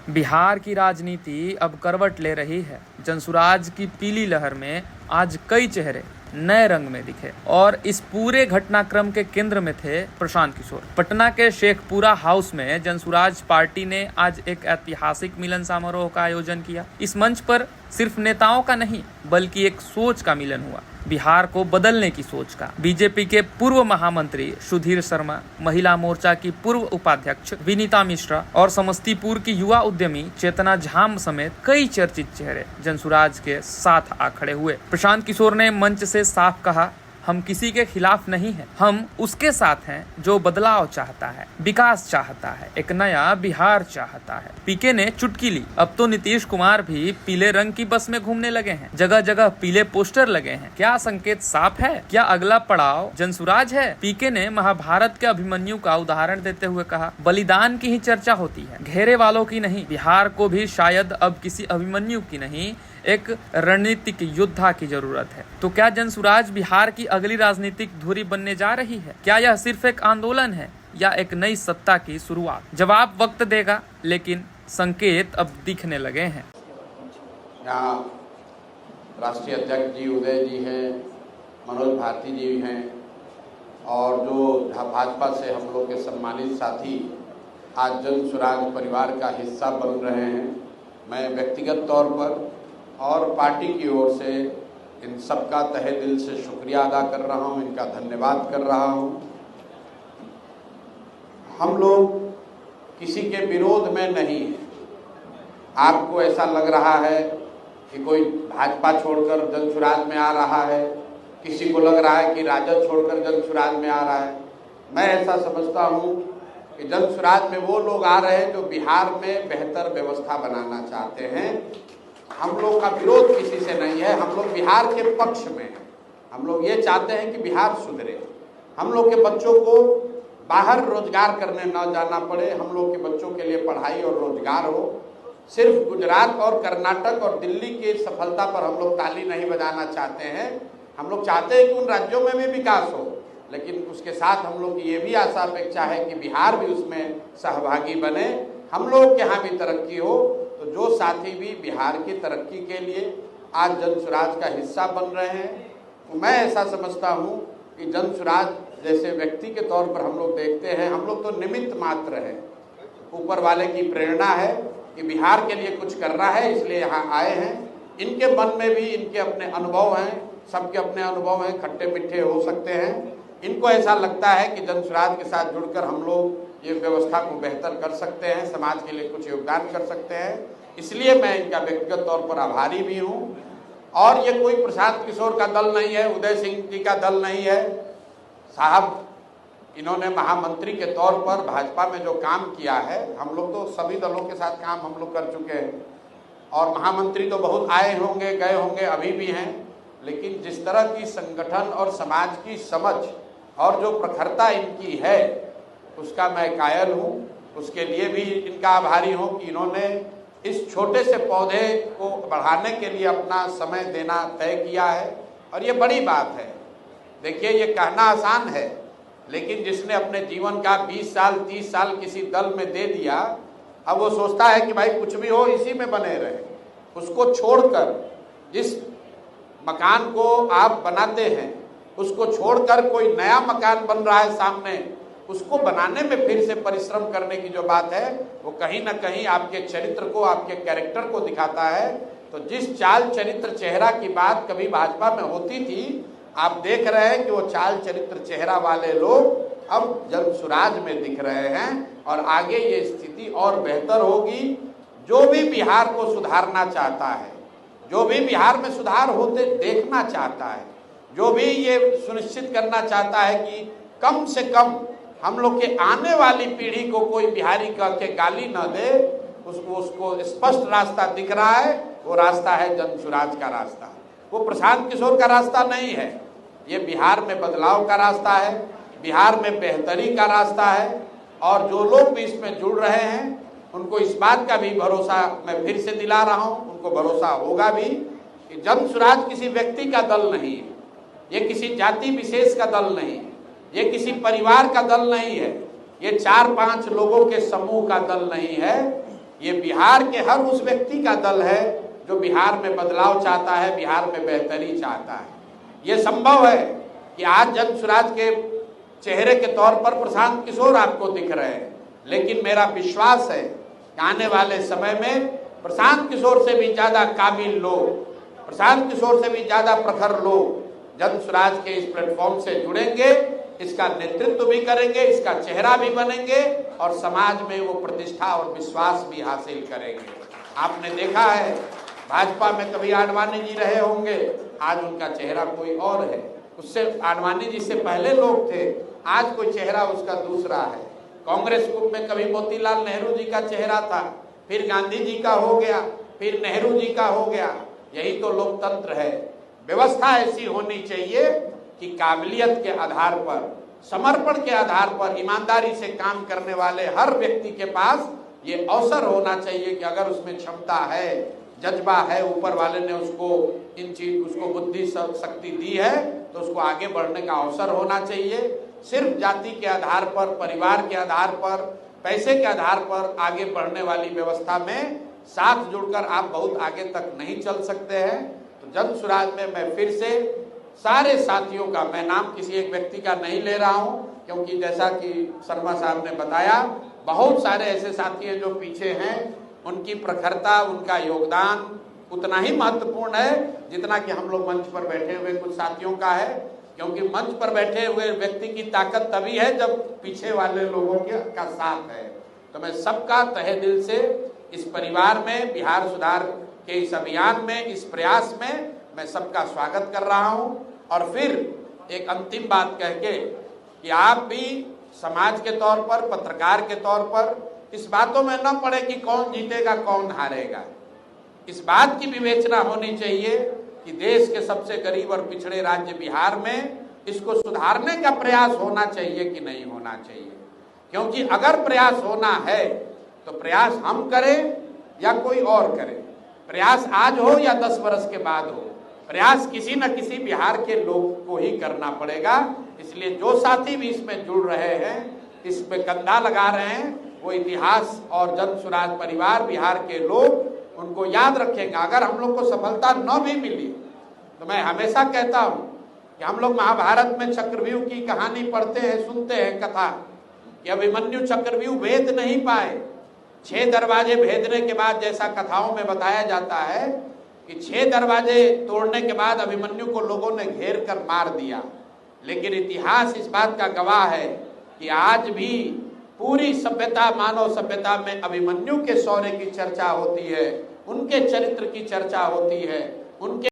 बिहार की राजनीति अब करवट ले रही है। जनसुराज की पीली लहर में आज कई चेहरे नए रंग में दिखे और इस पूरे घटनाक्रम के केंद्र में थे प्रशांत किशोर। पटना के शेखपुरा हाउस में जनसुराज पार्टी ने आज एक ऐतिहासिक मिलन समारोह का आयोजन किया। इस मंच पर सिर्फ नेताओं का नहीं बल्कि एक सोच का मिलन हुआ, बिहार को बदलने की सोच का। बीजेपी के पूर्व महामंत्री सुधीर शर्मा, महिला मोर्चा की पूर्व उपाध्यक्ष विनीता मिश्रा और समस्तीपुर की युवा उद्यमी चेतना झाम समेत कई चर्चित चेहरे जनसुराज के साथ आ खड़े हुए। प्रशांत किशोर ने मंच से साफ कहा, हम किसी के खिलाफ नहीं हैं, हम उसके साथ हैं जो बदलाव चाहता है, विकास चाहता है, एक नया बिहार चाहता है। पीके ने चुटकी ली, अब तो नीतीश कुमार भी पीले रंग की बस में घूमने लगे हैं, जगह जगह पीले पोस्टर लगे हैं। क्या संकेत साफ है? क्या अगला पड़ाव जनसुराज है? पीके ने महाभारत के अभिमन्यु का उदाहरण देते हुए कहा, बलिदान की ही चर्चा होती है, घेरे वालों की नहीं। बिहार को भी शायद अब किसी अभिमन्यु की नहीं, एक रणनीतिक योद्धा की जरूरत है। तो क्या जनसुराज बिहार की अगली राजनीतिक धुरी बनने जा रही है? क्या यह सिर्फ एक आंदोलन है या एक नई सत्ता की शुरुआत? जवाब वक्त देगा, लेकिन संकेत अब दिखने लगे हैं। यहाँ राष्ट्रीय अध्यक्ष जी उदय जी हैं, मनोज भारती जी हैं और जो भाजपा से हम लोग के सम्मानित साथी आज जनसुराज परिवार का हिस्सा बन रहे हैं। मैं व्यक्तिगत तौर पर और पार्टी की ओर से इन सबका तहे दिल से शुक्रिया अदा कर रहा हूं, इनका धन्यवाद कर रहा हूं। हम लोग किसी के विरोध में नहीं हैं। आपको ऐसा लग रहा है कि कोई भाजपा छोड़कर जनसुराज में आ रहा है, किसी को लग रहा है कि राजद छोड़कर जनसुराज में आ रहा है। मैं ऐसा समझता हूं कि जनसुराज में वो लोग आ रहे हैं जो बिहार में बेहतर व्यवस्था बनाना चाहते हैं। हम लोग का विरोध किसी से नहीं है, हम लोग बिहार के पक्ष में हैं। हम लोग ये चाहते हैं कि बिहार सुधरे, हम लोग के बच्चों को बाहर रोजगार करने न जाना पड़े, हम लोग के बच्चों के लिए पढ़ाई और रोजगार हो। सिर्फ गुजरात और कर्नाटक और दिल्ली की सफलता पर हम लोग ताली नहीं बजाना चाहते हैं। हम लोग चाहते हैं कि उन राज्यों में भी विकास हो, लेकिन उसके साथ हम लोग की ये भी आशा अपेक्षा है कि बिहार भी उसमें सहभागी बने, हम लोग के यहाँ भी तरक्की हो। तो जो साथी भी बिहार की तरक्की के लिए आज जनसुराज का हिस्सा बन रहे हैं, तो मैं ऐसा समझता हूँ कि जनसुराज जैसे व्यक्ति के तौर पर हम लोग देखते हैं, हम लोग तो निमित्त मात्र हैं। ऊपर वाले की प्रेरणा है कि बिहार के लिए कुछ करना है, इसलिए यहाँ आए हैं। इनके मन में भी इनके अपने अनुभव हैं, सबके अपने अनुभव हैं, खट्टे मीठे हो सकते हैं। इनको ऐसा लगता है कि जनसुराज के साथ जुड़कर हम लोग ये व्यवस्था को बेहतर कर सकते हैं, समाज के लिए कुछ योगदान कर सकते हैं। इसलिए मैं इनका व्यक्तिगत तौर पर आभारी भी हूँ। और ये कोई प्रशांत किशोर का दल नहीं है, उदय सिंह जी का दल नहीं है। साहब, इन्होंने महामंत्री के तौर पर भाजपा में जो काम किया है, हम लोग तो सभी दलों के साथ काम हम लोग कर चुके हैं और महामंत्री तो बहुत आए होंगे, गए होंगे, अभी भी हैं। लेकिन जिस तरह की संगठन और समाज की समझ और जो प्रखरता इनकी है, उसका मैं कायल हूँ। उसके लिए भी इनका आभारी हूँ कि इन्होंने इस छोटे से पौधे को बढ़ाने के लिए अपना समय देना तय किया है और ये बड़ी बात है। देखिए, ये कहना आसान है, लेकिन जिसने अपने जीवन का 20 साल 30 साल किसी दल में दे दिया, अब वो सोचता है कि भाई कुछ भी हो इसी में बने रहे। उसको छोड़कर, जिस मकान को आप बनाते हैं उसको छोड़कर कोई नया मकान बन रहा है सामने, उसको बनाने में फिर से परिश्रम करने की जो बात है, वो कहीं ना कहीं आपके चरित्र को, आपके कैरेक्टर को दिखाता है। तो जिस चाल चरित्र चेहरा की बात कभी भाजपा में होती थी, आप देख रहे हैं कि वो चाल चरित्र चेहरा वाले लोग अब जनसुराज में दिख रहे हैं और आगे ये स्थिति और बेहतर होगी। जो भी बिहार को सुधारना चाहता है, जो भी बिहार में सुधार होते देखना चाहता है, जो भी ये सुनिश्चित करना चाहता है कि कम से कम हम लोग के आने वाली पीढ़ी को कोई बिहारी कह के गाली न दे, उसको स्पष्ट रास्ता दिख रहा है। वो रास्ता है जनसुराज का रास्ता, वो प्रशांत किशोर का रास्ता नहीं है। ये बिहार में बदलाव का रास्ता है, बिहार में बेहतरी का रास्ता है। और जो लोग भी इसमें जुड़ रहे हैं, उनको इस बात का भी भरोसा मैं फिर से दिला रहा हूँ, उनको भरोसा होगा भी कि जनसुराज किसी व्यक्ति का दल नहीं है, ये किसी जाति विशेष का दल नहीं है, ये किसी परिवार का दल नहीं है, ये 4-5 लोगों के समूह का दल नहीं है। ये बिहार के हर उस व्यक्ति का दल है जो बिहार में बदलाव चाहता है, बिहार में बेहतरी चाहता है। ये संभव है कि आज जन स्वराज के चेहरे के तौर पर प्रशांत किशोर आपको दिख रहे हैं, लेकिन मेरा विश्वास है कि आने वाले समय में प्रशांत किशोर से भी ज्यादा काबिल लोग, प्रशांत किशोर से भी ज्यादा प्रखर लोग जन स्वराज के इस प्लेटफॉर्म से जुड़ेंगे, इसका नेतृत्व भी करेंगे, इसका चेहरा भी बनेंगे और समाज में वो प्रतिष्ठा और विश्वास भी हासिल करेंगे। आपने देखा है भाजपा में कभी आडवाणी जी रहे होंगे, आज उनका चेहरा कोई और है। उससे आडवाणी जी से पहले लोग थे, आज कोई चेहरा उसका दूसरा है। कांग्रेस ग्रुप में कभी मोतीलाल नेहरू जी का चेहरा था, फिर गांधी जी का हो गया, फिर नेहरू जी का हो गया। यही तो लोकतंत्र है। व्यवस्था ऐसी होनी चाहिए कि काबिलियत के आधार पर, समर्पण के आधार पर, ईमानदारी से काम करने वाले हर व्यक्ति के पास ये अवसर होना चाहिए कि अगर उसमें क्षमता है, जज्बा है, ऊपर वाले ने उसको बुद्धि शक्ति दी है, तो उसको आगे बढ़ने का अवसर होना चाहिए। सिर्फ जाति के आधार पर, परिवार के आधार पर, पैसे के आधार पर आगे बढ़ने वाली व्यवस्था में साथ जुड़कर आप बहुत आगे तक नहीं चल सकते हैं। तो जन स्वराज में मैं फिर से सारे साथियों का, मैं नाम किसी एक व्यक्ति का नहीं ले रहा हूं, क्योंकि जैसा कि शर्मा साहब ने बताया, बहुत सारे ऐसे साथी हैं जो पीछे हैं, उनकी प्रखरता, उनका योगदान उतना ही महत्वपूर्ण है जितना कि हम लोग मंच पर बैठे हुए कुछ साथियों का है। क्योंकि मंच पर बैठे हुए व्यक्ति की ताकत तभी है जब पीछे वाले लोगों का साथ है। तो मैं सबका तहे दिल से इस परिवार में, बिहार सुधार के इस अभियान में, इस प्रयास में मैं सबका स्वागत कर रहा हूं। और फिर एक अंतिम बात कह के कि आप भी समाज के तौर पर, पत्रकार के तौर पर इस बातों में न पड़े कि कौन जीतेगा कौन हारेगा। इस बात की विवेचना होनी चाहिए कि देश के सबसे गरीब और पिछड़े राज्य बिहार में इसको सुधारने का प्रयास होना चाहिए कि नहीं होना चाहिए। क्योंकि अगर प्रयास होना है तो प्रयास हम करें या कोई और करे, प्रयास आज हो या 10 वर्ष के बाद हो, प्रयास किसी न किसी बिहार के लोग को ही करना पड़ेगा। इसलिए जो साथी भी इसमें जुड़ रहे हैं, इसमें कंधा लगा रहे हैं, वो इतिहास और जन स्वराज परिवार, बिहार के लोग उनको याद रखेंगे। अगर हम लोग को सफलता न भी मिली तो मैं हमेशा कहता हूं कि हम लोग महाभारत में चक्रव्यूह की कहानी पढ़ते हैं, सुनते हैं कथा कि अभिमन्यु चक्रव्यूह भेद नहीं पाए। 6 दरवाजे भेदने के बाद, जैसा कथाओं में बताया जाता है कि 6 दरवाजे तोड़ने के बाद अभिमन्यु को लोगों ने घेर कर मार दिया। लेकिन इतिहास इस बात का गवाह है कि आज भी पूरी सभ्यता, मानव सभ्यता में अभिमन्यु के शौर्य की चर्चा होती है, उनके चरित्र की चर्चा होती है, उनके